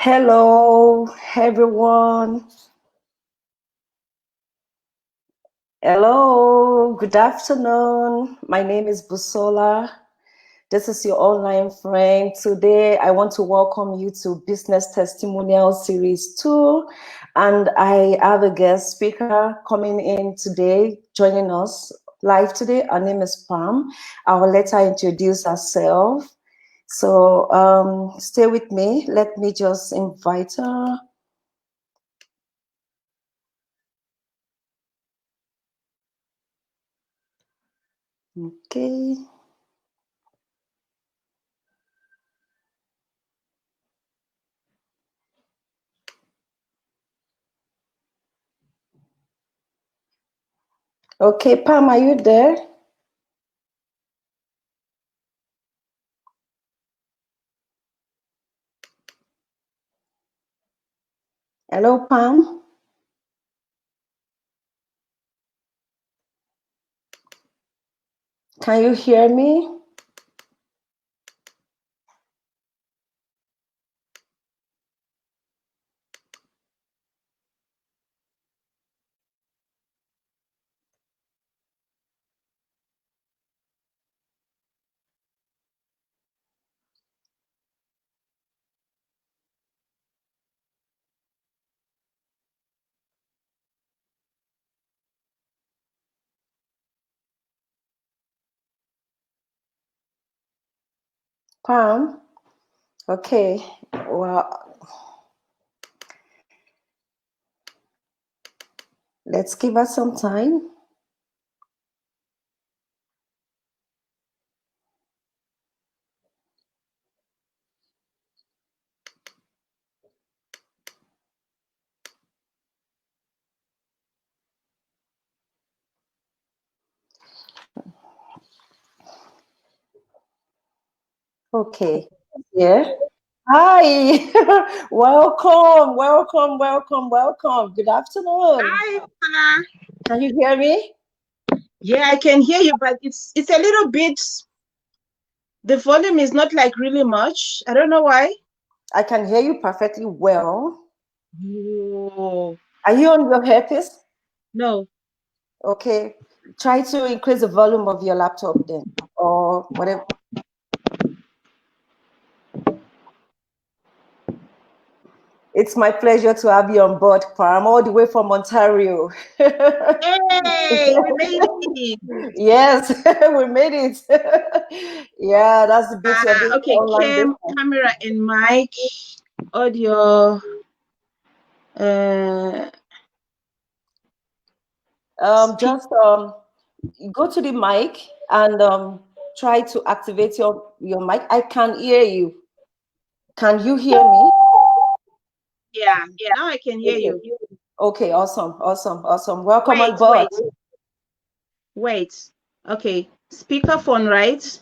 Hello, everyone. Hello, good afternoon. My name is Busola. This is your online friend. Today, I want to welcome you to Business Testimonial Series 2. And I have a guest speaker coming in today, joining us live today. Her name is Pam. I will let her introduce herself. So stay with me. Let me just invite her. Okay. Okay, Pam, are you there? Hello, Pam. Can you hear me? Pam? Okay, well, let's give us some time. Okay, yeah. Hi, welcome, welcome, welcome, welcome. Good afternoon. Hi, Anna. Can you hear me? Yeah, I can hear you, but it's a little bit. The volume is not like really much. I don't know why. I can hear you perfectly well. Oh, Are you on your earpiece? no. Okay, try to increase the volume of your laptop then, or whatever. It's my pleasure to have you on board, Pam, all the way from Ontario. Hey, we made it. Yes, we made it. Yeah, that's the beauty of this Okay, online business. camera and mic, audio. Just go to the mic and try to activate your mic. I can hear you. Can you hear me? Yeah, now I can hear Okay. you. Okay, awesome, awesome, awesome. Welcome on Wait, board. wait, wait. Okay, speakerphone, right?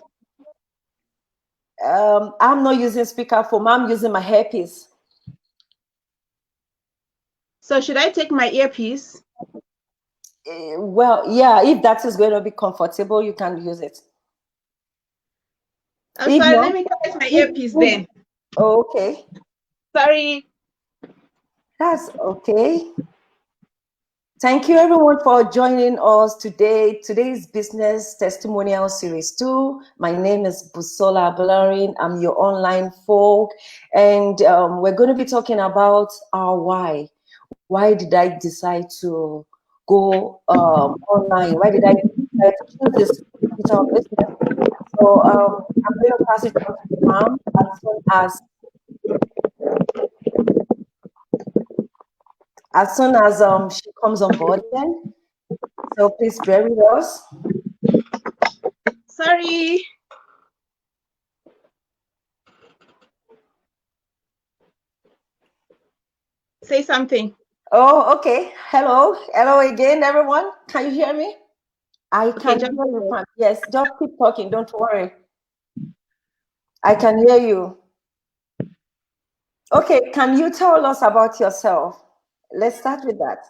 I'm not using speakerphone. I'm using my earpiece. So should I take my earpiece? Well, yeah, if that is going to be comfortable, you can use it. I'm If sorry, not, let me connect my earpiece then. okay, Sorry. that's okay. Thank you everyone for joining us today. Today's Business Testimonial Series 2. My name is Busola Balarin. I'm your online folk. And we're going to be talking about our why. Why did I decide to go online? Why did I decide to choose this digital business? So I'm going to pass it on to Pam as soon as she comes on board again. So please bear with us. Sorry. Say something. Oh, okay. Hello. Hello again, everyone. Can you hear me? I Okay, can hear you, Pam. Yes, just keep talking. Don't worry. I can hear you. Okay, can you tell us about yourself? Let's start with that.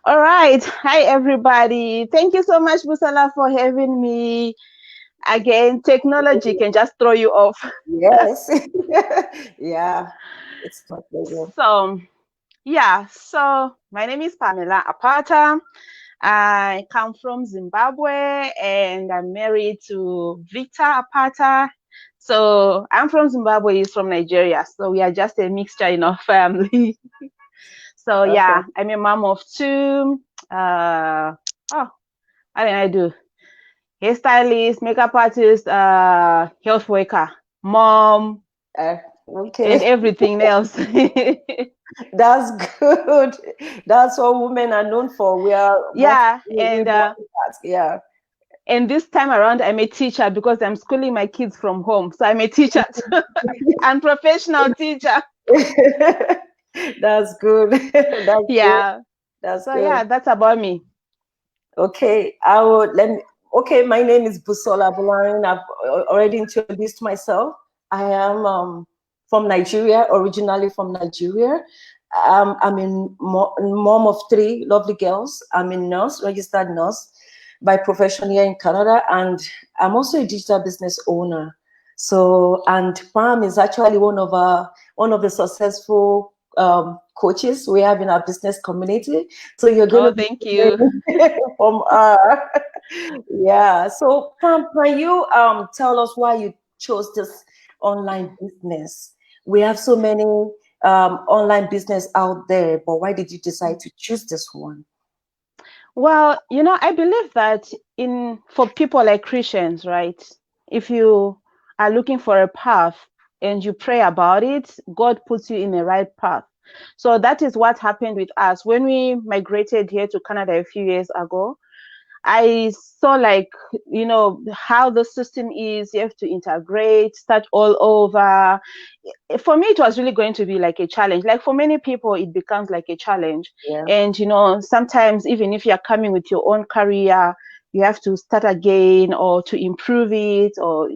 All right. Hi, everybody. Thank you so much, Busala, for having me. Again, technology can just throw you off. Yes. Yeah. It's my pleasure. So, yeah. So my name is Pamela Apata. I come from Zimbabwe and I'm married to Victor Apata. So I'm from Zimbabwe, he's from Nigeria. So we are just a mixture in our family. So Okay. yeah, I'm a mom of two. Oh, what did I do? Hairstylist, makeup artist, health worker, mom, Uh, and okay. everything else. That's good. That's what women are known for. Yeah, We multitask. Yeah. and this time around, I'm a teacher because I'm schooling my kids from home. So I'm a teacher too. I'm professional teacher. That's good. That's good. Yeah. That's So good. yeah, that's about me. Okay. I will let me. Okay. My name is Busola Bularin. I've already introduced myself. I am from Nigeria, originally from Nigeria. I'm a mom of three lovely girls. I'm a nurse, registered nurse by profession here in Canada, and I'm also a digital business owner. So, and Pam is actually one of the successful coaches we have in our business community. So you're going Oh, to be thank you. hearing from her. Yeah. So Pam, can you tell us why you chose this online business? We have so many online business out there, but why did you decide to choose this one? Well, I believe that for people like Christians, right? If you are looking for a path and you pray about it, God puts you in the right path. So that is what happened with us when we migrated here to Canada a few years ago. I saw like, how the system is, you have to integrate, start all over. For me, it was really going to be like a challenge. Like for many people, it becomes like a challenge. Yeah. And, sometimes even if you're coming with your own career, you have to start again or to improve it or,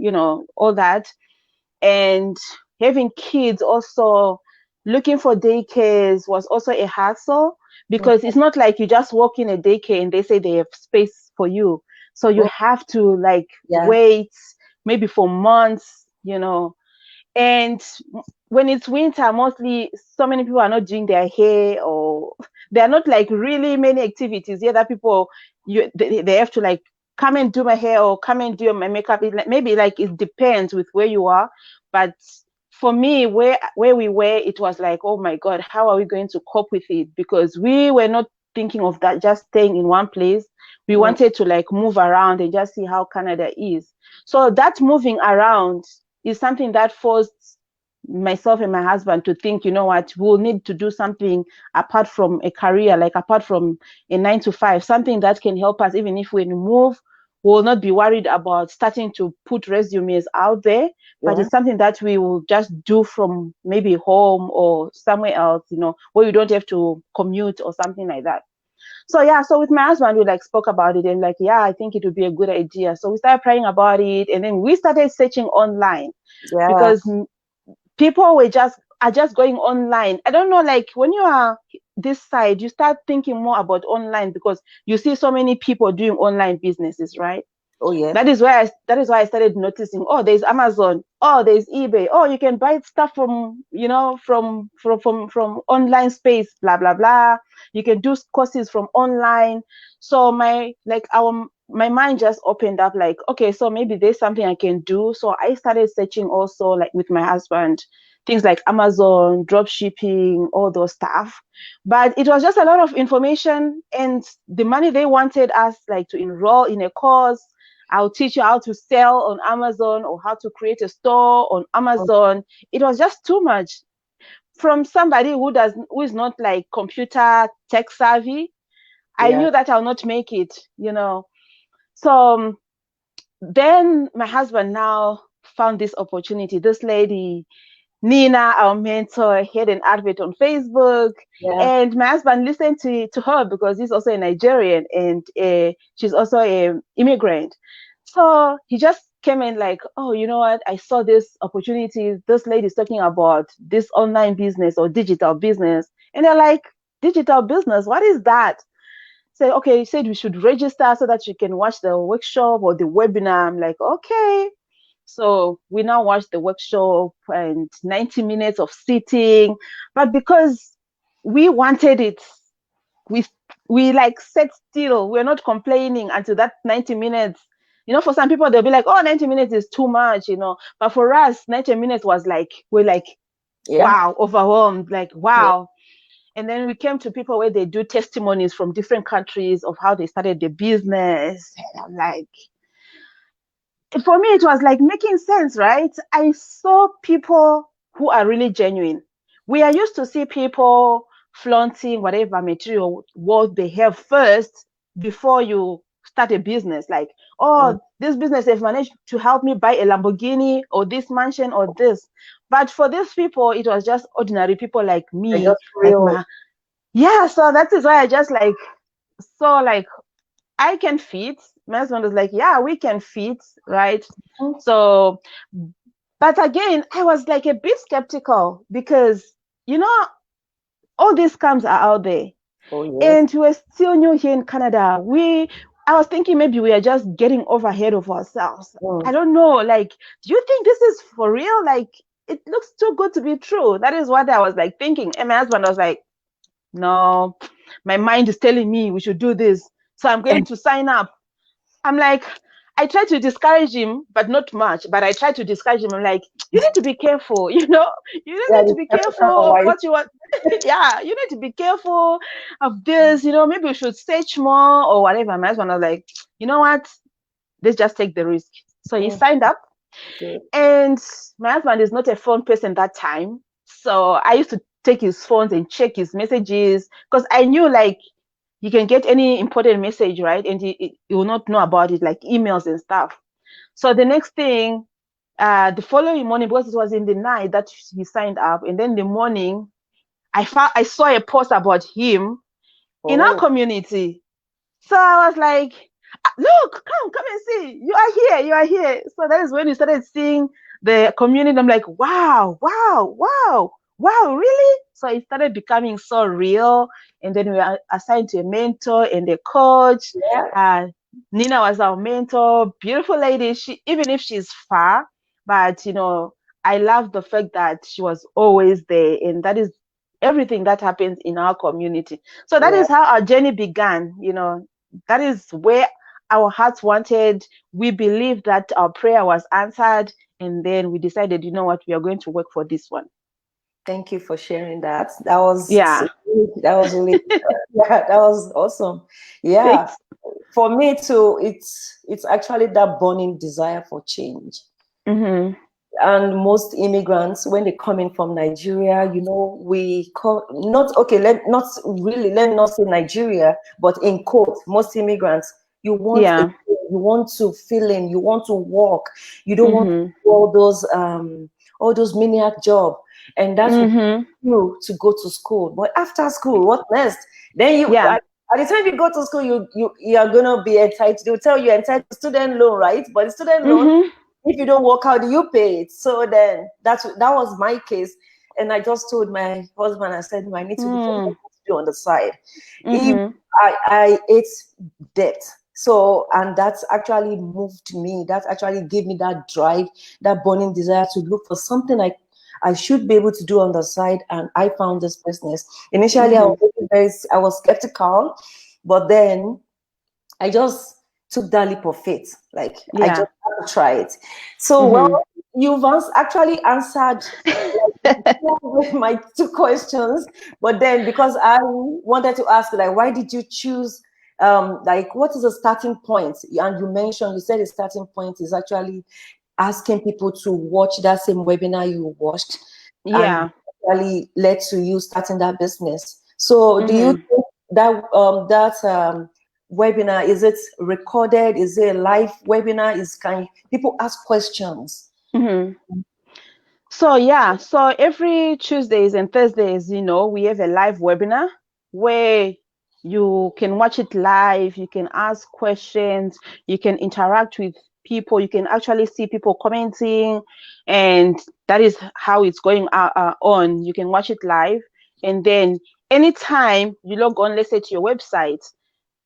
all that. And having kids also, looking for daycares was also a hassle because it's not like you just walk in a daycare and they say they have space for you. So you Oh, have to like yeah. wait maybe for months, and when it's winter, mostly so many people are not doing their hair or there are not like really many activities. The other people, they have to like come and do my hair or come and do my makeup. Maybe like it depends with where you are. But for me, where we were, it was like, oh my God, how are we going to cope with it? Because we were not thinking of that, just staying in one place. We Mm, wanted to like move around and just see how Canada is. So that moving around is something that forced myself and my husband to think, you know what, we'll need to do something apart from a career, like apart from a 9 to 5, something that can help us, even if we move, we'll not be worried about starting to put resumes out there, but yeah. it's something that we will just do from maybe home or somewhere else, where you don't have to commute or something like that. So yeah, so with my husband, we like spoke about it and like, yeah, I think it would be a good idea. So we started praying about it and then we started searching online Yeah. because people are just going online. I don't know, like when you are this side, you start thinking more about online because you see so many people doing online businesses, right? Oh, yeah. That is why I started noticing, oh, there's Amazon, oh, there's eBay, oh, you can buy stuff from, from online space, blah blah blah. You can do courses from online. So my mind just opened up like, okay, so maybe there's something I can do. So I started searching also like with my husband, things like Amazon, drop shipping, all those stuff. But it was just a lot of information and the money they wanted us like to enroll in a course. I'll teach you how to sell on Amazon or how to create a store on Oh, Amazon. It was just too much from somebody who is not like computer tech savvy. I yeah. knew that I'll not make it. So then my husband now found this opportunity. This lady, Nina, our mentor, had an advert on Facebook, Yeah. and my husband listened to her because he's also a Nigerian and she's also an immigrant. So he just came in like, oh, you know what? I saw this opportunity. This lady's talking about this online business or digital business, and they're like, digital business? What is that? said, okay, you said we should register so that you can watch the workshop or the webinar. I'm like, okay. So we now watch the workshop and 90 minutes of sitting. But because we wanted it, we we like sat still. We're not complaining until that 90 minutes. For some people, they'll be like, oh, 90 minutes is too much, But for us, 90 minutes was like, we're like, wow, overwhelmed, like, wow. And then we came to people where they do testimonies from different countries of how they started their business. And I'm like, for me, it was like making sense, right? I saw people who are really genuine. We are used to see people flaunting whatever material what they have first before you start a business. Like, oh, this business has managed to help me buy a Lamborghini or this mansion or this. But for these people, it was just ordinary people like me. So that is why I just like saw like I can fit. My husband was like, yeah, we can fit, right? So, but again, I was like a bit skeptical because, all these scams are out there. And we're still new here in Canada. I was thinking maybe we are just getting over ahead of ourselves. I don't know. Like, do you think this is for real? Like, it looks too good to be true. That is what I was like thinking. And my husband was like, no, my mind is telling me we should do this. So I'm going to sign up. I'm like, I try to discourage him, but not much. But I try to discourage him. I'm like, you need to be careful, you need to be careful of what you want. Yeah, you need to be careful of this, maybe we should search more or whatever. My husband was like, you know what? Let's just take the risk. So he signed up. And my husband is not a phone person that time. So I used to take his phones and check his messages because I knew like you can get any important message, right? And he will not know about it, like emails and stuff. So the next thing, the following morning, because it was in the night that he signed up, and then in the morning, I saw a post about him in our community. So I was like, look, come and see. You are here. So that is when we started seeing the community. I'm like, wow, really? So it started becoming so real. And then we were assigned to a mentor and a coach. Nina was our mentor, beautiful lady. Even if she's far, but I love the fact that she was always there. And that is everything that happens in our community. So that is how our journey began. That is where our hearts wanted. We believed that our prayer was answered. And then we decided, you know what, we are going to work for this one. Thank you for sharing that. That was really that was awesome. Yeah. Thanks. For me too, it's actually that burning desire for change. And most immigrants, when they come in from Nigeria, we call let me not say Nigeria, but in quote, most immigrants, you want to fill in, you want to work, you don't want to do all those maniac jobs. And that's you to go to school. But after school, what next? Then at the time you go to school, you are gonna be entitled. They'll tell you entitled to student loan, right? But the student loan, if you don't work out, you pay it. So then that was my case. And I just told my husband, I said, I need to be on the side. If I ate debt. So, and that's actually moved me. That actually gave me that drive, that burning desire to look for something I should be able to do on the side. And I found this business. Initially, I was skeptical, but then I just took that leap of faith. Like, I just had to try it. So, well, you've actually answered my two questions. But then, because I wanted to ask, like, why did you choose, what is the starting point? And you said the starting point is actually asking people to watch that same webinar you watched. And actually led to you starting that business. So do you think that webinar, is it recorded? Is it a live webinar? Can people ask questions? So so every Tuesdays and Thursdays, we have a live webinar where you can watch it live, you can ask questions, you can interact with people, you can actually see people commenting, and that is how it's going on. You can watch it live, and then anytime you log on, let's say to your website,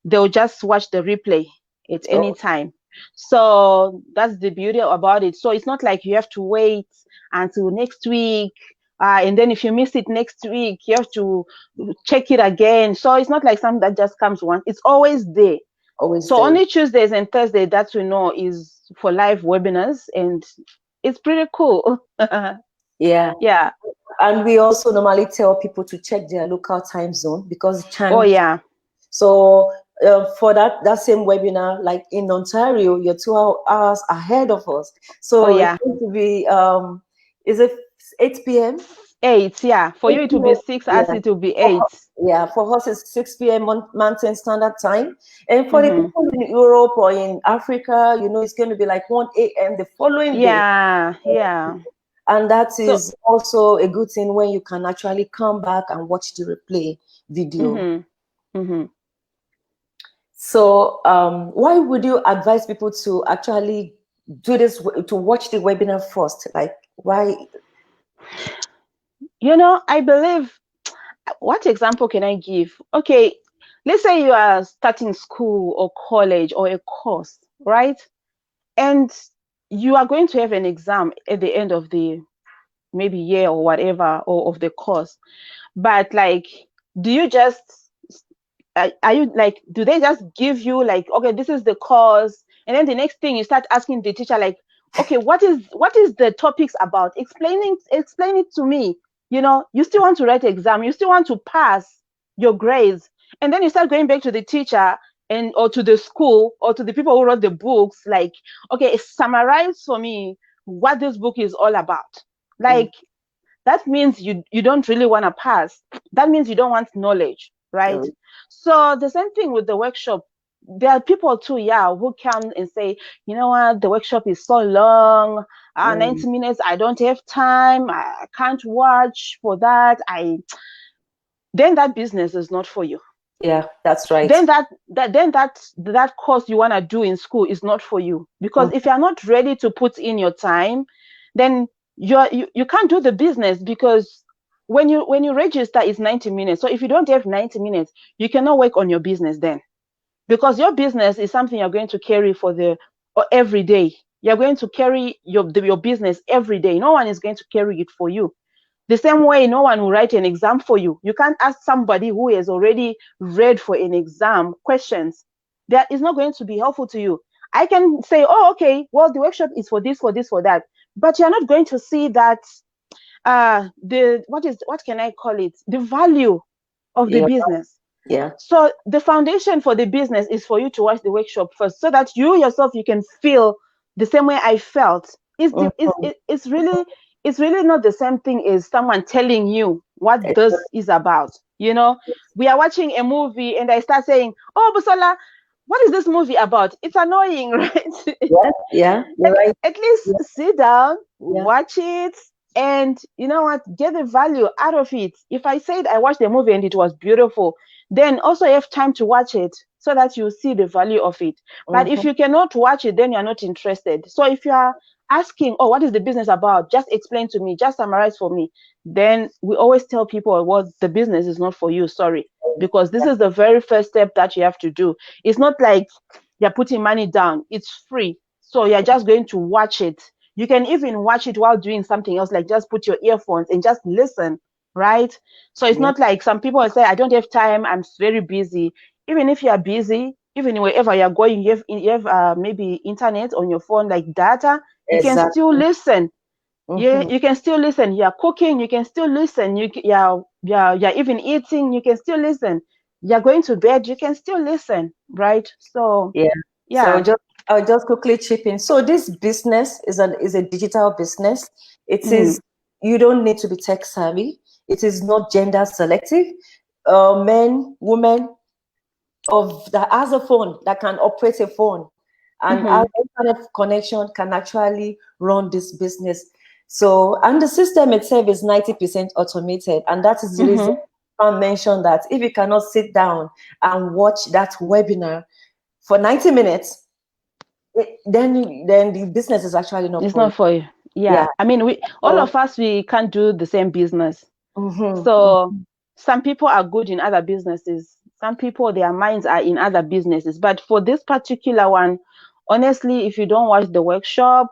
they'll just watch the replay at any time. So that's the beauty about it. So it's not like you have to wait until next week. And then if you miss it next week, you have to check it again. So it's not like something that just comes once. It's always there. So only Tuesdays and Thursdays that we know is for live webinars, and it's pretty cool. Yeah. Yeah. And we also normally tell people to check their local time zone because Oh yeah. So for that same webinar, like in Ontario, you're 2 hours ahead of us. So it's going to be is it 8 p.m.? 8, yeah. For you it will be 6, as it will be 8. Yeah, for us it's 6 p.m. Mountain Standard Time. And for the people in Europe or in Africa, it's going to be like 1 a.m. the following day. Yeah. And that is also a good thing when you can actually come back and watch the replay video. So why would you advise people to actually do this, to watch the webinar first? Like, why? I believe, what example can I give? Okay, let's say you are starting school or college or a course, right? And you are going to have an exam at the end of the maybe year or whatever, or of the course. But like, do you just, are you like, do they just give you like, okay, this is the course, and then the next thing you start asking the teacher like, okay, what is the topics about? Explain it to me. You still want to write exam, you still want to pass your grades, and then you start going back to the teacher or to the school or to the people who wrote the books, like, okay, summarize for me what this book is all about. Like, that means you don't really want to pass. That means you don't want knowledge, right? So the same thing with the workshop. There are people too, who come and say, you know what, the workshop is so long, 90 minutes, I don't have time, I can't watch for that. Then that business is not for you. Yeah, that's right. Then that course you want to do in school is not for you, because if you're not ready to put in your time, then you can't do the business, because when you register, it's 90 minutes. So if you don't have 90 minutes, you cannot work on your business then, because your business is something you're going to carry every day. You're going to carry your business every day. No one is going to carry it for you. The same way, no one will write an exam for you. You can't ask somebody who has already read for an exam questions. That is not going to be helpful to you. I can say, oh, okay, well, the workshop is for this, for this, for that. But you're not going to see that, what can I call it? The value of the business. Yeah. So the foundation for the business is for you to watch the workshop first, so that you yourself, you can feel the same way I felt. It's really not the same thing as someone telling you what this is about. We are watching a movie and I start saying, oh, Busola, what is this movie about? It's annoying, right? Yeah, you're right. At least sit down, watch it, and you know what, get the value out of it. If I said I watched the movie and it was beautiful, then also you have time to watch it so that you see the value of it. But if you cannot watch it, then you're not interested. So if you are asking, oh, what is the business about? Just explain to me, just summarize for me. Then we always tell people, well, the business is not for you, sorry, because this is the very first step that you have to do. It's not like you're putting money down, it's free. So you're just going to watch it. You can even watch it while doing something else, like just put your earphones and just listen, right? So it's not like some people say, I don't have time, I'm very busy. Even if you are busy, even wherever you're going, you have maybe internet on your phone, like data, you can still listen. You can still listen. You're cooking, you can still listen. You're even eating, you can still listen. You're going to bed, you can still listen, right? So So I'll just quickly chip in. So this business is a digital business. It is, you don't need to be tech savvy. It is not gender selective. Men, women that has a phone, that can operate a phone and have internet connection, can actually run this business. So, and the system itself is 90% automated, and that is the reason I mentioned that if you cannot sit down and watch that webinar for 90 minutes, then the business is actually not for you. Yeah. I mean, all of us, we can't do the same business. So some people are good in other businesses. Some people, their minds are in other businesses. But for this particular one, honestly, if you don't watch the workshop,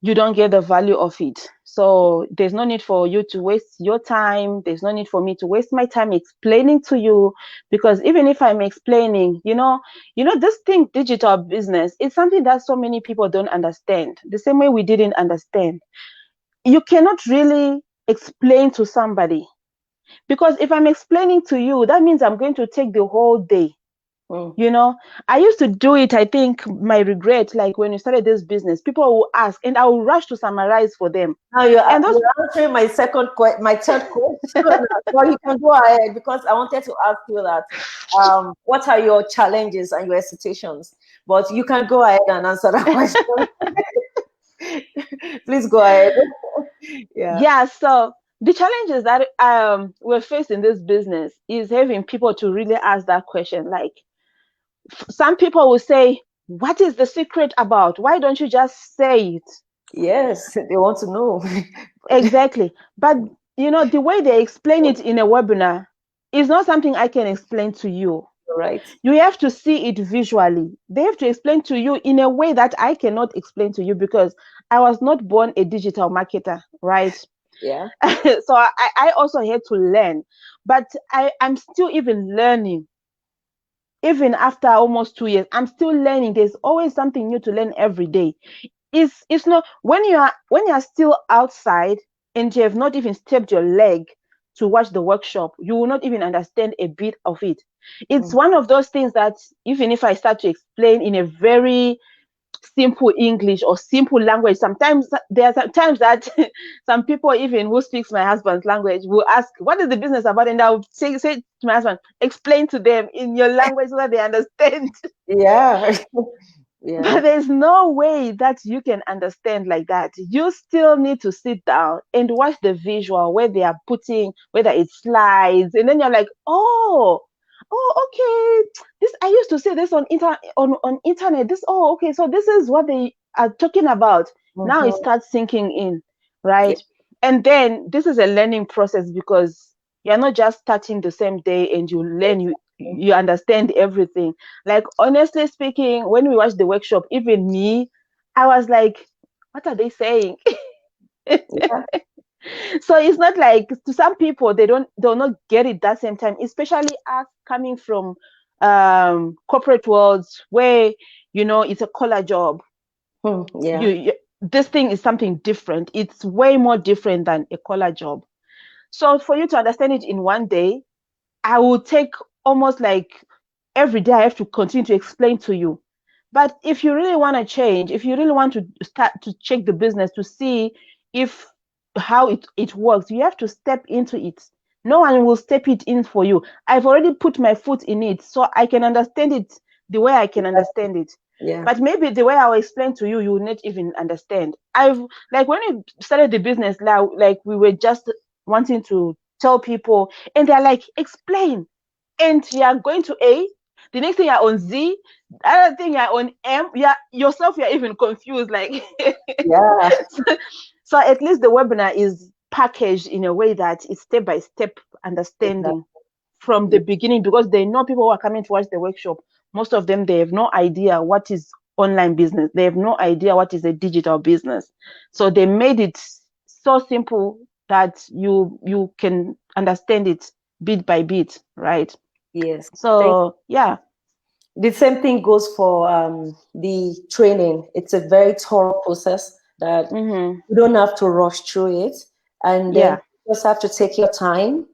you don't get the value of it. So there's no need for you to waste your time. There's no need for me to waste my time explaining to you, because even if I'm explaining, this thing, digital business, it's something that so many people don't understand. The same way we didn't understand. You cannot really explain to somebody, because if I'm explaining to you, that means I'm going to take the whole day. I used to do it. I think my regret, like when we started this business, people will ask and I will rush to summarize for them. Now you're answering my third question. Well, you can go ahead, because I wanted to ask you that what are your challenges and your hesitations? But you can go ahead and answer that question. Please go ahead. Yeah. So the challenges that we're facing in this business is having people to really ask that question. Like, some people will say, what is the secret about? Why don't you just say it? Yes, they want to know. Exactly. But, the way they explain it in a webinar is not something I can explain to you. Right. You have to see it visually. They have to explain to you in a way that I cannot explain to you, because I was not born a digital marketer, right? Yeah. So I also had to learn. But I'm still even learning. Even after almost 2 years, I'm still learning. There's always something new to learn every day. It's not when you are still outside and you have not even stepped your leg to watch the workshop, you will not even understand a bit of it. It's one of those things that even if I start to explain in a very simple English or simple language, sometimes there are times that some people, even who speaks my husband's language, will ask, what is the business about? And I'll say to my husband, explain to them in your language so that they understand. Yeah. Yeah. But there's no way that you can understand like that. You still need to sit down and watch the visual where they are putting, whether it's slides, and then you're like, oh, okay. This, I used to say this on internet. This, okay. So this is what they are talking about. Now it starts sinking in, right? Yeah. And then this is a learning process, because you're not just starting the same day and you learn, you understand everything. Like, honestly speaking, when we watched the workshop, even me, I was like, what are they saying? Yeah. So it's not like, to some people, they'll not get it that same time, especially us coming from corporate worlds where it's a collar job. Yeah. This thing is something different. It's way more different than a collar job. So for you to understand it in one day, I will take almost like every day I have to continue to explain to you. But if you really want to change, if you really want to start to check the business to see how it works, you have to step into it. No one will step it in for you. I've already put my foot in it, so I can understand it the way I can understand it. Yeah. But maybe the way I will explain to you, you will not even understand. Like when we started the business, like we were just wanting to tell people, and they're like, explain. And you are going to A, the next thing you're on Z, the other thing you're on M, you're even confused. Like, yeah. So at least the webinar is packaged in a way that it's step-by-step understanding from the beginning, because they know people who are coming to watch the workshop. Most of them, they have no idea what is online business. They have no idea what is a digital business. So they made it so simple that you can understand it bit by bit, right? Yes. So yeah. The same thing goes for the training. It's a very thorough process that you don't have to rush through it, and then you just have to take your time.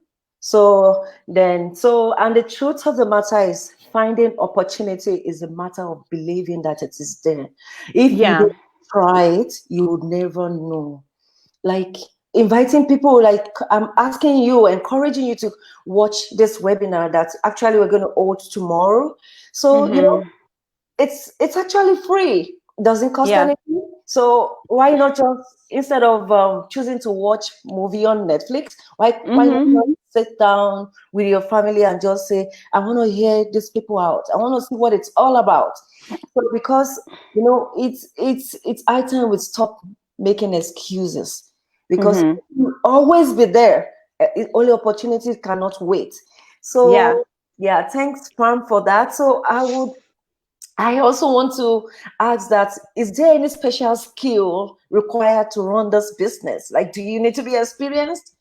And the truth of the matter is, finding opportunity is a matter of believing that it is there. If you don't try it, you would never know. Like, inviting people, like I'm asking you, encouraging you to watch this webinar that actually we're going to hold tomorrow. So it's actually free. It doesn't cost anything. So why not just, instead of choosing to watch movie on Netflix, why not sit down with your family and just say, I want to hear these people out. I want to see what it's all about. So because it's high time we stop making excuses, because you'll always be there. Only opportunities cannot wait. So Yeah, thanks, Pam, for that. So I also want to ask that, is there any special skill required to run this business? Like, do you need to be experienced?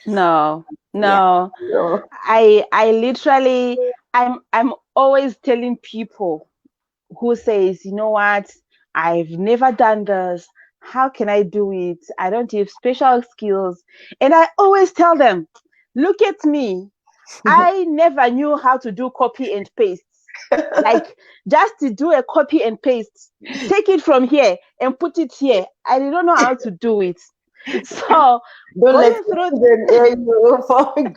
No, Yeah. no. So, I literally, I'm always telling people who says, you know what, I've never done this. How can I do it? I don't have special skills. And I always tell them, look at me. I never knew how to do copy and paste. Like, just to do a copy and paste, take it from here and put it here. I don't know how to do it. So don't let going your through, children hear you.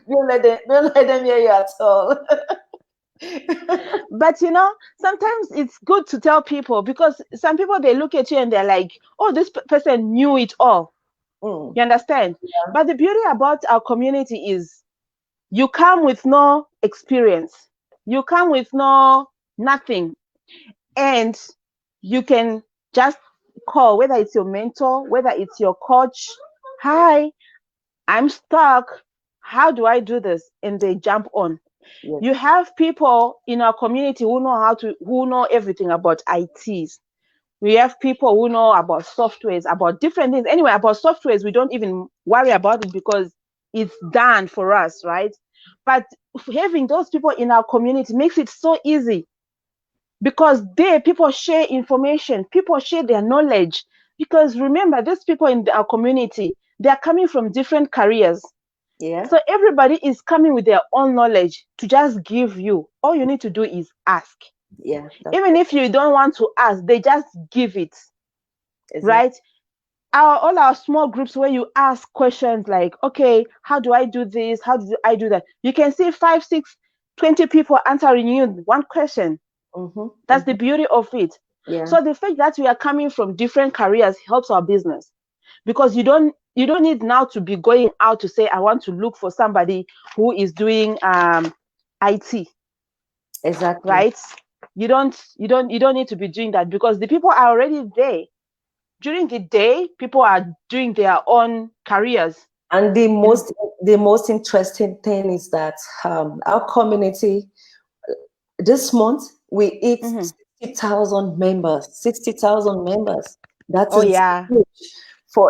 Don't let them hear you at all. but sometimes it's good to tell people, because some people, they look at you and they're like, oh, this person knew it all. Mm, You understand? yeah, But the beauty about our community is, you come with no experience, you come with no nothing, and you can just call, whether it's your mentor, whether it's your coach. Hi, I'm stuck. How do I do this? And they jump on. yes, You have people in our community who know everything about ITs. We have people who know about softwares, about different things. Anyway, about softwares, we don't even worry about it because it's done for us, right? But having those people in our community makes it so easy, because people share information, people share their knowledge. Because remember, these people in our community, they are coming from different careers. yeah, So everybody is coming with their own knowledge to just give you. All you need to do is ask. yeah. That's Even if you don't want to ask, they just give it, exactly. right? All our small groups where you ask questions like, okay, how do I do this? How do I do that? You can see 5, 6, 20 people answering you one question. Mm-hmm, That's the mm-hmm, beauty of it. yeah, So the fact that we are coming from different careers helps our business, because you don't need now to be going out to say, I want to look for somebody who is doing IT, exactly. right? You don't need to be doing that, because the people are already there. During the day, people are doing their own careers. And You know. the most interesting thing is that our community this month we hit Mm-hmm. 60,000 members. 60,000 members. That Oh is yeah. huge.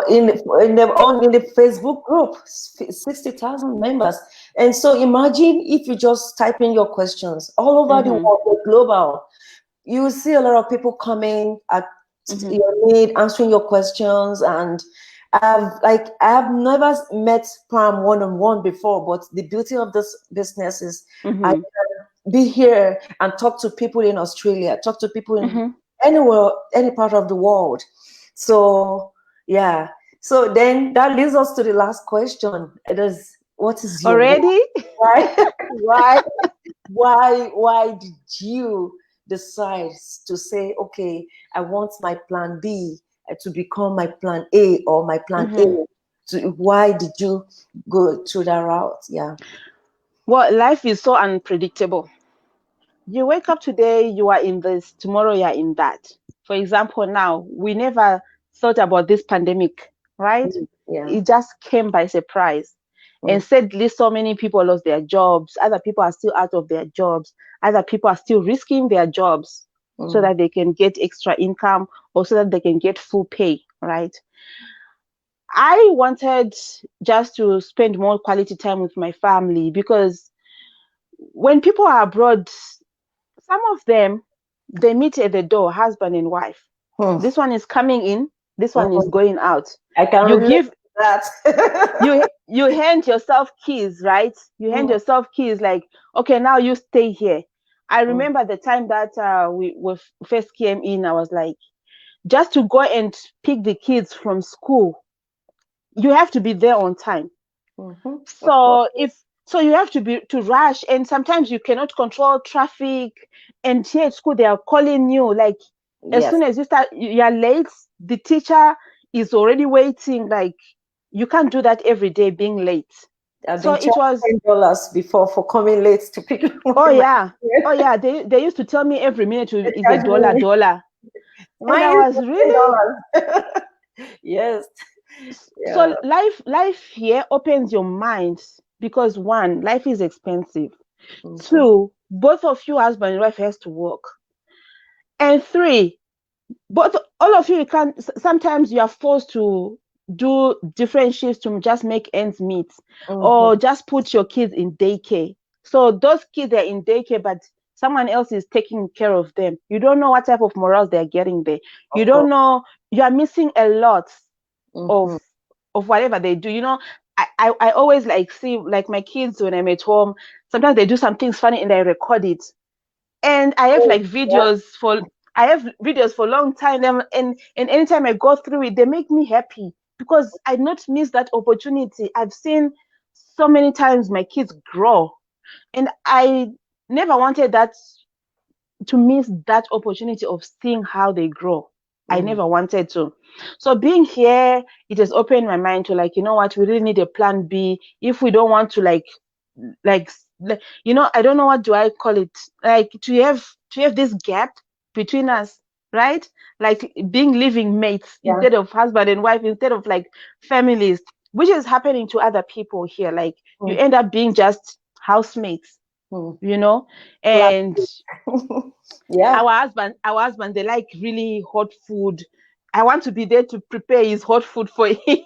In the Facebook group, 60,000 members. And so imagine if you just type in your questions all over the Mm-hmm. world, global. You will see a lot of people coming at Mm-hmm. your need, answering your questions, and I've never met Pam one on one before. But the beauty of this business is I Mm-hmm. be here and talk to people in Australia, talk to people in Mm-hmm. anywhere, any part of the world. So yeah. So then that leads us to the last question. It is, what is your Already. why? Why? Why did you decide to say, okay, I want my plan B to become my plan A or my plan A? Mm-hmm. Why did you go through that route? Yeah. Well, life is so unpredictable. You wake up today, you are in this, tomorrow you are in that. For example, now we never thought about this pandemic, right? Yeah. It just came by surprise. And Mm, sadly, so many people lost their jobs. Other people are still out of their jobs. Other people are still risking their jobs so mm, that they can get extra income, or so that they can get full pay, right? I wanted just to spend more quality time with my family, because when people are abroad, some of them, they meet at the door, husband and wife. mm, This one is coming in, this one is mm. going out. I can You relate give to that. you hand yourself keys, right? You hand Mm, yourself keys, like, okay, now you stay here. I mm, remember the time that we first came in, I was like, just to go and pick the kids from school, you have to be there on time. mhm. Of course. So you have to rush, and sometimes you cannot control traffic. And here at school, they are calling you, like, as Yes. soon as you are late, the teacher is already waiting. Like, you can't do that every day, being late. I've So been it charged was, $10 before for coming late to pick up oh my yeah, oh kid. yeah, they used to tell me every minute They is a charge dollar, me. dollar. And I Mine is was $10. really, Yes. so Yeah. life here opens your mind, because one, life is expensive. Mhm. 2, both of you, husband and wife, has to work. And 3, both all of you can sometimes you are forced to do different shifts to just make ends meet, or just put your kids in daycare. So those kids are in daycare, but someone else is taking care of them. You don't know what type of morals they're getting there. You Of don't course. know, you are missing a lot of Mhm. whatever they do. I always like see like my kids when I'm at home, sometimes they do some things funny and I record it, and I have like Oh, yeah. videos for a long time, and anytime I go through it, they make me happy because I not miss that opportunity. I've seen so many times my kids grow, and I never wanted that to miss that opportunity of seeing how they grow. I Mm. never wanted to. So being here, it has opened my mind to like, you know what, we really need a plan B if we don't want to like I don't know, what do I call it, like to have this gap between us, right? Like being living mates Yeah. instead of husband and wife, instead of like families, which is happening to other people here. Like you Mm. end up being just housemates, Mm. you know. Flat. And Yeah. our husband, they like really hot food. I want to be there to prepare his hot food for him.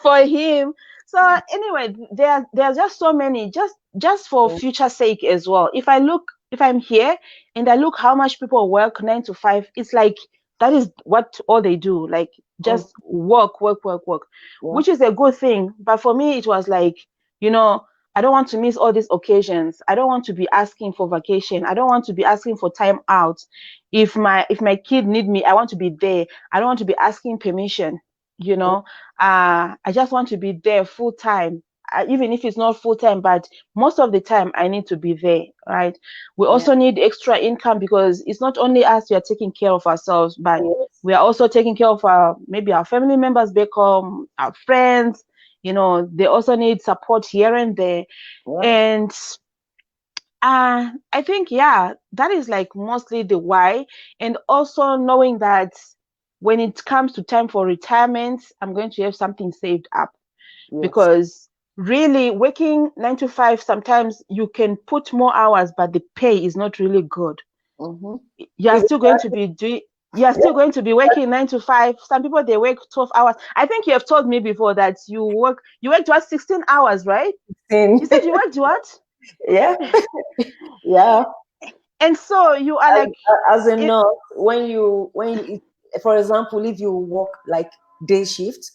For him. So anyway, there's just so many, just for Mm. future sake as well. If I'm here and I look how much people work 9 to 5, it's like that is what all they do, like Mm. just work, work, work, work, Yeah. which is a good thing. But for me, it was like, you know, I don't want to miss all these occasions. I don't want to be asking for vacation. I don't want to be asking for time out. If my kid need me, I want to be there. I don't want to be asking permission, you know. I just want to be there full time, even if it's not full time, but most of the time I need to be there, right? We Yeah. also need extra income because it's not only us we are taking care of ourselves, but Yes. we are also taking care of maybe our family members back home, our friends. They also need support here and there. Yeah. And I think, yeah, that is like mostly the why. And also knowing that when it comes to time for retirement, I'm going to have something saved up, Yes. because really working 9 to 5, sometimes you can put more hours, but the pay is not really good. Mm-hmm. You are Even still going to be doing. You are yeah. still going to be working 9 to 5. Some people, they work 12 hours. I think you have told me before that you worked what, 16 hours, right? You Same. said you worked what? Yeah. Yeah. And so you are like, As a it, nurse, for example, if you work like day shift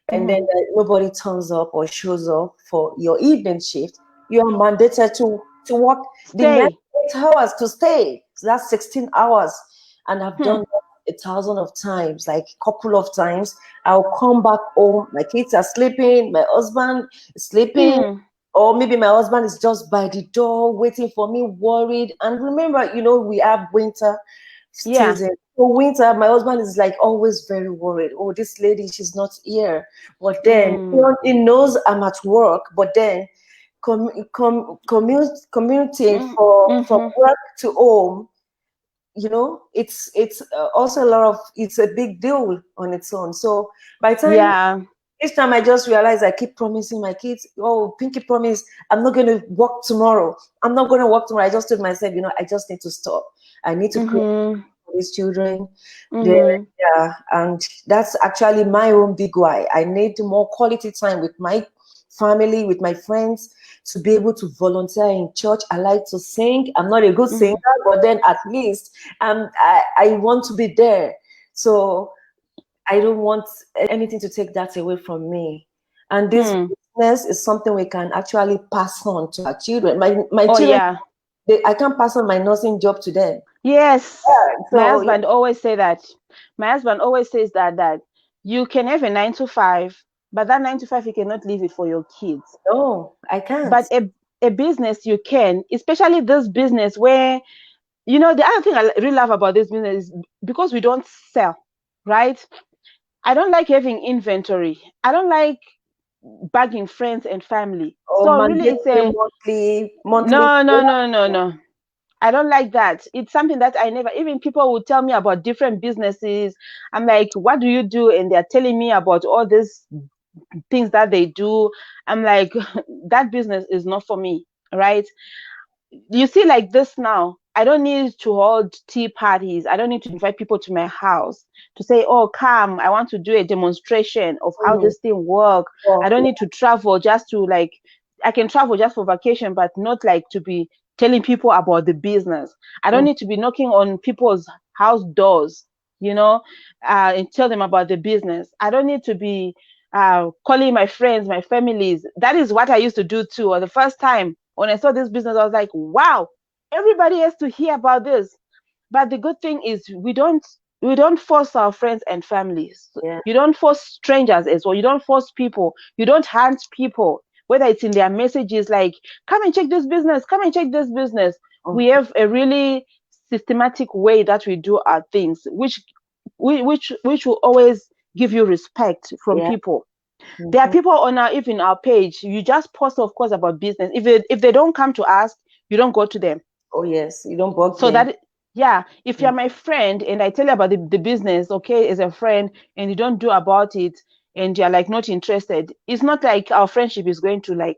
and mhm, then nobody turns up or shows up for your evening shift, you are mandated to work the next stay. 8 hours to stay. So that's 16 hours. And I've Hmm, done that 1,000 of times, like couple of times. I'll come back home, my kids are sleeping, my husband is sleeping, hmm, or maybe my husband is just by the door waiting for me, worried. And remember, we have winter yeah. season. For winter, my husband is like always very worried. Oh, this lady, she's not here. But then, Hmm, he knows I'm at work. But then, commuting mm, from mhm. work to home, it's also it's a big deal on its own. So by the time Yeah. each time I just realize I keep promising my kids, oh, Pinky promise, I'm not going to work tomorrow. I'm not going to work tomorrow. I just told myself, I just need to stop. I need to create Mhm, for these children. There, mhm, yeah, and that's actually my own big why. I need more quality time with my family, with my friends, to be able to volunteer in church. I like to sing. I'm not a good singer, mhm, but then at least I want to be there. So I don't want anything to take that away from me. And this hmm. business is something we can actually pass on to our children. My Oh children, yeah. I can't pass on my nursing job to them. Yes. Yeah, My so husband always say that. My husband always says that you can have a 9 to 5, but that 9 to 5 you cannot leave it for your kids. no, I can't. But a business you can, especially this business where, the other thing I really love about this business is because we don't sell, right? I don't like having inventory. I don't like bagging friends and family. Or So really, it's mandatory a monthly. no, no, no, no, no. I don't like that. It's something that I never, even people would tell me about different businesses. I'm like, what do you do? And they're telling me about all these things that they do. I'm like, that business is not for me. right? You see, like this now, I don't need to hold tea parties. I don't need to invite people to my house to say, oh, come, I want to do a demonstration of how Mm. this thing work. I don't Oh, need to travel just to like, I can travel just for vacation, but not like to be telling people about the business. I don't mm, need to be knocking on people's house doors, you know, and tell them about the business. I don't need to be calling my friends, my families. That is what I used to do too. Or the first time when I saw this business, I was like, wow, everybody has to hear about this. But the good thing is we don't force our friends and families. yeah. You don't force strangers as well. You don't force people. You don't hunt people, whether it's in their messages like, come and check this business, come and check this business. Mm, We have a really systematic way that we do our things, which will always give you respect from yeah. people. There are Mhm. people on our even our page. You just post, of course, about business. If they don't come to us, you don't go to them. Oh, yes. You don't bug So them. that, yeah, if Mm. you're my friend and I tell you about the business, okay, as a friend, and you don't do about it, and you're like not interested, it's not like our friendship is going to like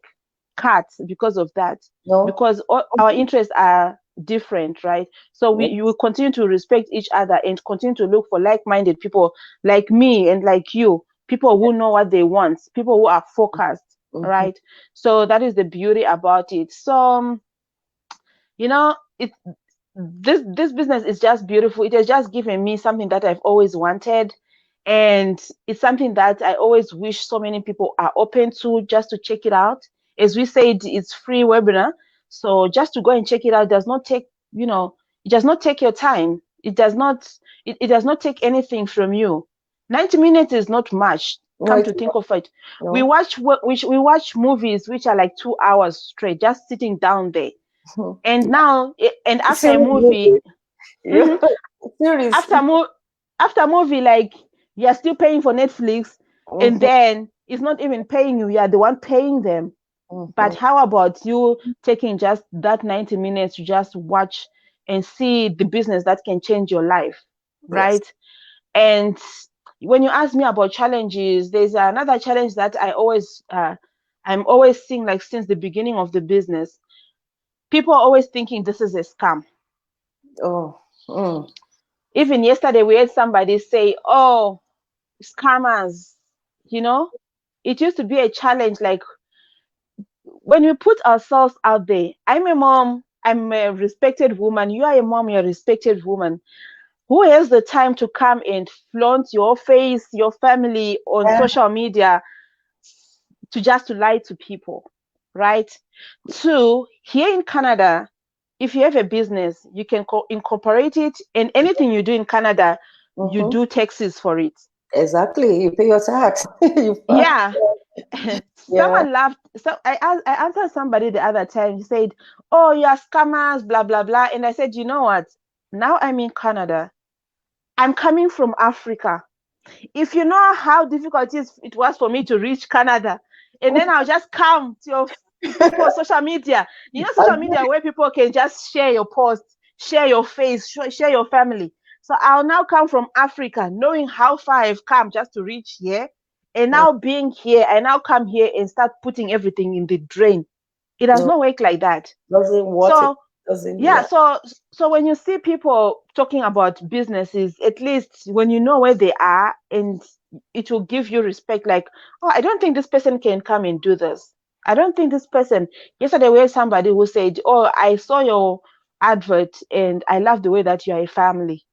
cut because of that, No. because all our interests are different, right? So Yeah. you will continue to respect each other and continue to look for like-minded people like me and like you, people who know what they want, people who are focused, Mhm. right? So that is the beauty about it. So you know, it this business is just beautiful. It has just given me something that I've always wanted, and it's something that I always wish so many people are open to, just to check it out. As we said, it's free webinar, so just to go and check it out does not take, it does not take your time. It does not take anything from you. 90 minutes is not much. No, Come it's to think not. of it, we No. watch we watch movies which are like 2 hours straight, just sitting down there. Mhm. And now, and after a Series movie, movie. Yeah. mhm, Series. after after movie, like you're still paying for Netflix, and Mhm. then it's not even paying you. You're the one paying them. But Mhm. how about you taking just that 90 minutes to just watch and see the business that can change your life, Yes. right? And when you ask me about challenges, there's another challenge that I'm always seeing, like since the beginning of the business. People are always thinking this is a scam. Oh. Mm. Even yesterday, we had somebody say, oh, scammers, you know, it used to be a challenge. Like when we put ourselves out there, I'm a mom, I'm a respected woman, you are a mom, you're a respected woman. Who has the time to come and flaunt your face, your family on Yeah. social media to just to lie to people, right? Two, here in Canada, if you have a business, you can incorporate it, and anything you do in Canada, you Mm-hmm. do taxes for it. Exactly. You pay your tax. You fast. Yeah. Yeah. Someone laughed. So I answered somebody the other time. He said, oh, you are scammers, blah, blah, blah. And I said, you know what? Now I'm in Canada. I'm coming from Africa. If you know how difficult it was for me to reach Canada, and then I'll just come to people's social media. You know, social media where people can just share your post, share your face, share your family. So I'll now come from Africa, knowing how far I've come just to reach here. And Mm. now being here, I now come here and start putting everything in the drain. It does No, not work like that. doesn't worth it. So Doesn't. yeah, Yeah. so when you see people talking about businesses, at least when you know where they are, and it will give you respect, like, oh, I don't think this person can come and do this. I don't think this person. Yesterday we had somebody who said, oh, I saw your advert and I love the way that you are a family.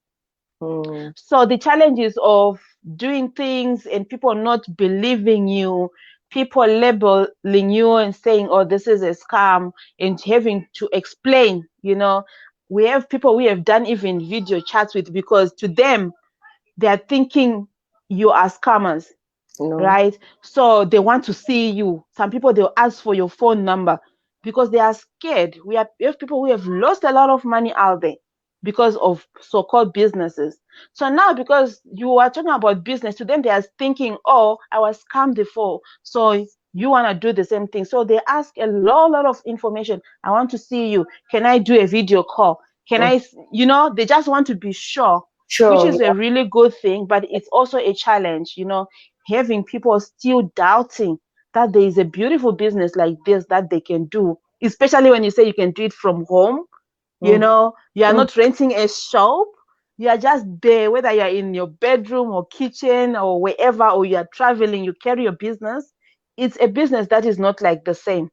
Mm. So the challenges of doing things and people not believing you, people labeling you and saying, oh, this is a scam, and having to explain, we have people we have done even video chats with, because to them, they are thinking you are scammers, No. right? So they want to see you. Some people, they'll ask for your phone number because they are scared. We have people who have lost a lot of money out there because of so-called businesses. So now, because you are talking about business, to them they are thinking, oh, I was scammed before, so you want to do the same thing. So they ask a lot of information. I want to see you. Can I do a video call? Can Mm. I, they just want to be sure, which Sure. is a really good thing, but it's also a challenge, having people still doubting that there is a beautiful business like this that they can do especially when you say you can do it from home. You Mm. know, you are Mm. not renting a shop. You are just there, whether you're in your bedroom or kitchen or wherever, or you are traveling, you carry your business. It's a business that is not like the same.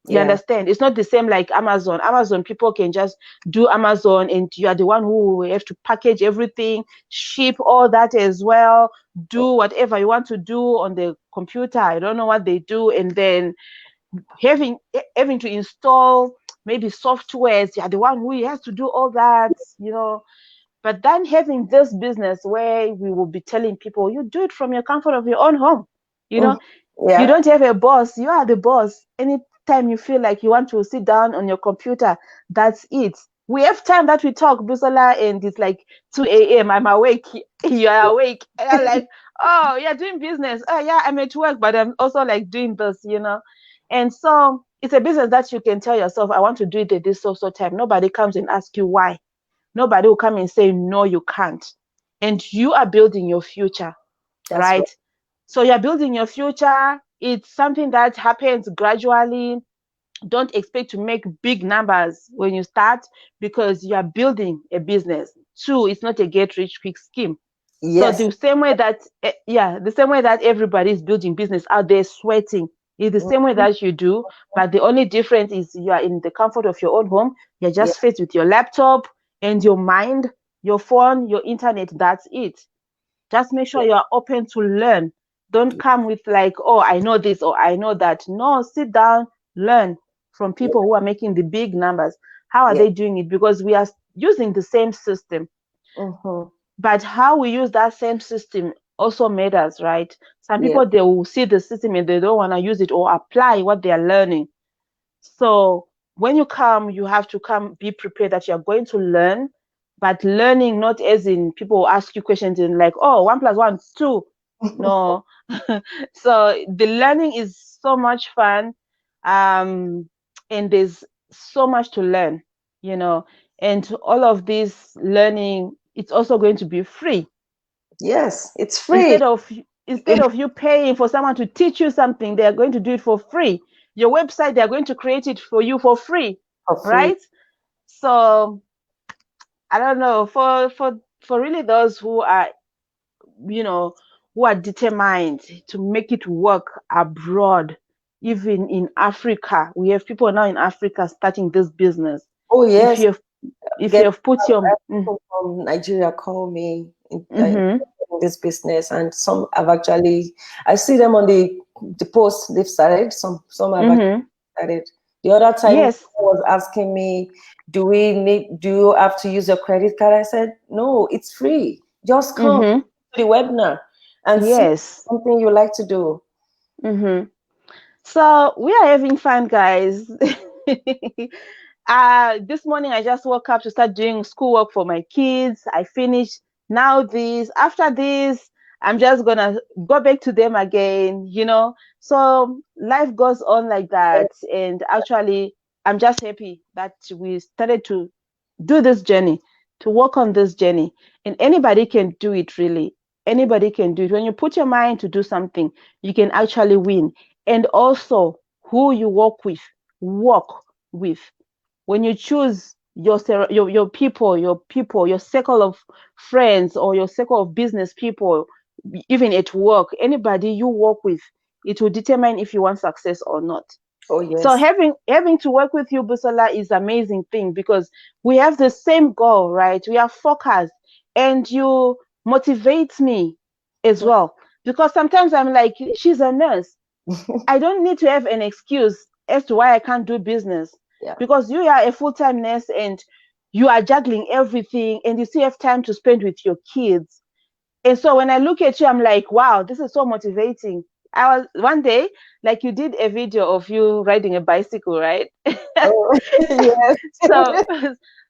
You Yeah. understand? It's not the same like Amazon. Amazon, people can just do Amazon, and you are the one who will have to package everything, ship all that as well, do whatever you want to do on the computer. I don't know what they do. And then having to install maybe softwares, you're the one who has to do all that, you know. But then having this business where we will be telling people, you do it from your comfort of your own home. You Mm. know, you Yeah. don't have a boss. You are the boss. Anytime you feel like you want to sit down on your computer, that's it. We have time that we talk, Busola, and it's like 2 a.m. I'm awake. You are awake. And I'm like, oh, you're doing business. Oh, yeah, I'm at work, but I'm also like doing this, you know. And so it's a business that you can tell yourself, I want to do it at this so time. Nobody comes and asks you why. Nobody will come and say, no, you can't. And you are building your future, That's right. right? So you're building your future. It's something that happens gradually. Don't expect to make big numbers when you start, because you are building a business. Two, it's not a get rich quick scheme. So Yes. the same way that the same way that everybody is building business out there sweating is the same way Mhm. that you do, but the only difference is you are in the comfort of your own home. You're Yeah. just faced with your laptop and your mind, your phone, your internet. That's it. Just make sure you are open to learn. Don't come with like, oh, I know this or I know that. No, sit down, learn from Yeah. people who are making the big numbers. How are Yeah. they doing it? Because we are using the same system, Mm-hmm. but how we use that same system also matters, right? Some Yeah. people, they will see the system and they don't want to use it or apply what they are learning. So when you come, you have to come be prepared that you're going to learn, but learning not as in people will ask you questions in like, oh, 1 + 1 is 2. No. So the learning is so much fun. And there's so much to learn, you know, and all of this learning, it's also going to be free. Yes. It's free. Instead of you paying for someone to teach you something, they are going to do it for free. Your website, they are going to create it for you for free, For free. right? So I don't know, for really those who are, you know, who are determined to make it work abroad, even in Africa. We have people now in Africa starting this business. Oh If yes. you have if you Get have put your people from Nigeria call me mm-hmm, in this business, and some have actually. I see them on the post they've started. Some have actually mm-hmm, started. The other time yes, someone was asking me, do you have to use your credit card? I said, no, it's free. Just come mm-hmm, to the webinar and see yes. something you like to do. Mm-hmm. So we are having fun, guys. This morning I just woke up to start doing schoolwork for my kids. I finished now this. After this, I'm just gonna go back to them again, you know. So life goes on like that. And actually, I'm just happy that we started to do this journey, to work on this journey. And anybody can do it, really. Anybody can do it. When you put your mind to do something, you can actually win. And also, who you work with. When you choose your people, your circle of friends or your circle of business people, even at work, anybody you work with, it will determine if you want success or not. Oh So yes. having to work with you, Busola, is amazing thing, because we have the same goal, right? We are focused, and you motivate me as well. Because sometimes I'm like, she's a nurse. I don't need to have an excuse as to why I can't do business, Yeah. because you are a full-time nurse and you are juggling everything, and you still have time to spend with your kids. And so when I look at you, I'm like, wow, this is so motivating. I was one day, like, you did a video of you riding a bicycle, right? Oh yes. So,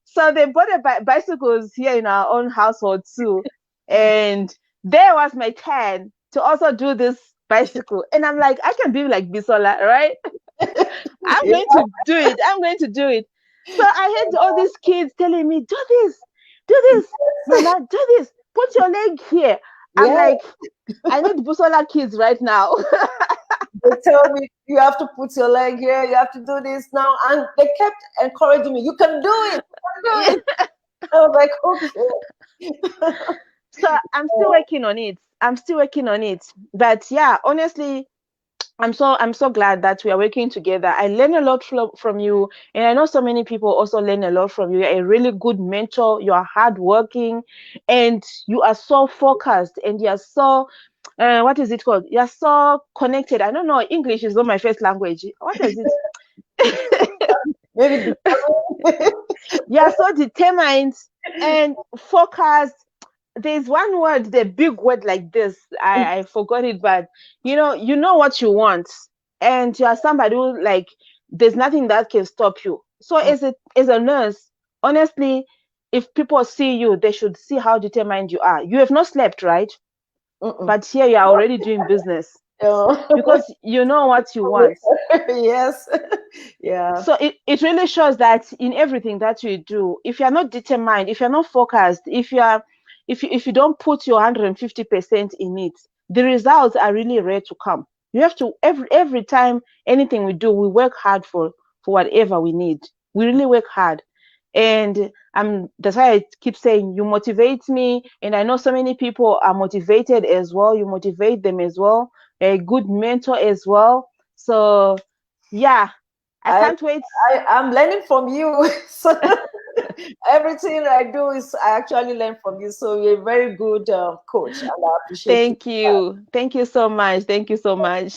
so they bought bicycles here in our own household too. And there was my turn to also do this bicycle. And I'm like, I can be like Bisola, right? I'm Yeah. going to do it. I'm going to do it. So I had all these kids telling me, do this, Mama, do this. Put your leg here. I'm Yeah. like, I need Busola kids right now. they tell me, you have to put your leg here, you have to do this now. And they kept encouraging me, you can do it, you can do it. I was like, okay. So I'm still working on it. I'm still working on it. But yeah, honestly, I'm so glad that we are working together. I learn a lot from you, and I know so many people also learn a lot from you. You're a really good mentor. You are hardworking, and you are so focused, and you are so what is it called? You're so connected. I don't know. English is not my first language. What is it? Maybe You are so determined and focused. There's one word, the big word like this. I forgot it, but you know what you want, and you are somebody who, like, there's nothing that can stop you. So as a nurse, honestly, if people see you, they should see how determined you are. You have not slept, right? But here you are already doing business because you know what you want. Yes. Yeah. So it really shows that in everything that you do, if you're not determined, if you're not focused, if you don't put your 150% in it, the results are really rare to come. You have to every time anything we do, we work hard for whatever we need. We really work hard. And that's why I keep saying you motivate me, and I know so many people are motivated as well. You motivate them as well. A good mentor as well. So yeah, I can't wait. I'm learning from you. So everything I do is I actually learn from you. So you're a very good coach, and I appreciate you. Thank you. Thank you so much. Thank you so much.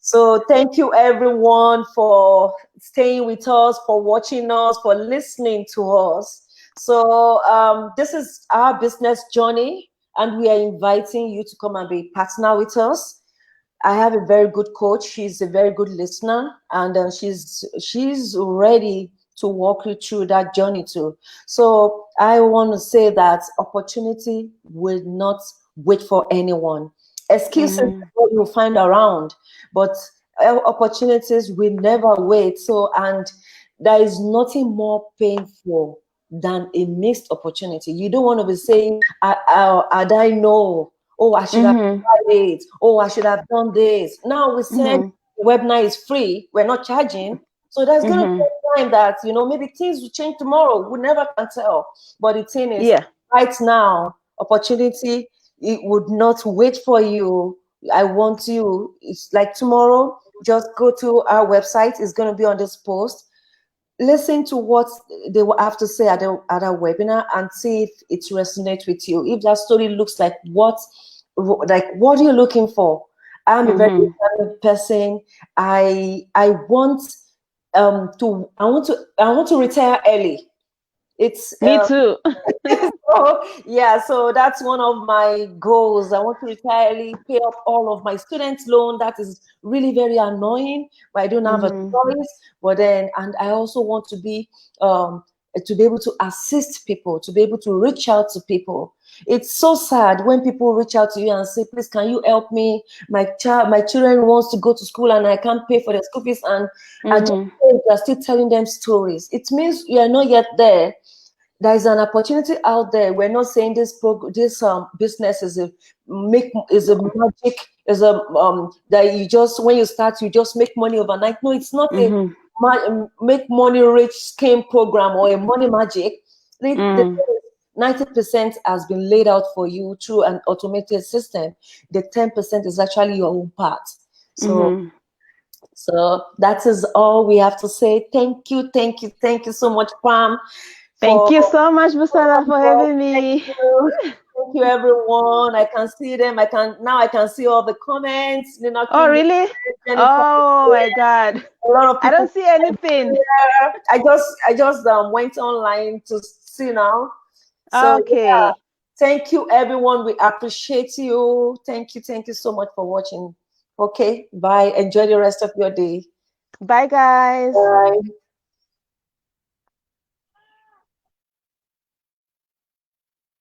So thank you everyone for staying with us, for watching us, for listening to us. So this is our business journey, and we are inviting you to come and be a partner with us. I have a very good coach. She's a very good listener, and she's ready to walk you through that journey too. So I want to say that opportunity will not wait for anyone. Excuses are what you'll find around, but opportunities will never wait. So, and there is nothing more painful than a missed opportunity. You don't want to be saying, I know. Oh, I should have tried it. Oh, I should have done this. Now we said the webinar is free. We're not charging. So there's going to be a time that, maybe things will change tomorrow. We never can tell. But the thing is, right now, opportunity, it would not wait for you. I want you. It's like tomorrow, just go to our website. It's going to be on this post. Listen to what they will have to say at our webinar and see if it resonates with you. If that story looks like what are you looking for? I'm a very determined person. I want to retire early. It's me too. So that's one of my goals. I want to retire early, pay off all of my students' loan. That is really very annoying, but I don't have a choice. But then, and I also want to be able to assist people, to be able to reach out to people. It's so sad when people reach out to you and say, please, can you help me? My children wants to go to school and I can't pay for their school fees. And you're still telling them stories. It means you are not yet there. There is an opportunity out there. We're not saying this business is a magic, that you just, when you start, you just make money overnight. No, it's not a make money rich scheme program or a money magic. 90% has been laid out for you through an automated system. The 10% is actually your own part. So that is all we have to say. Thank you so much, Pam. Thank you so much, Busara, for having me. Thank you, everyone. I can see them. I can see all the comments. Oh, really? Oh my God! A lot of people. I don't see anything. I just went online to see now. So, okay. Thank you, everyone. We appreciate you. Thank you so much for watching. Okay, bye. Enjoy the rest of your day. Bye, guys. Bye.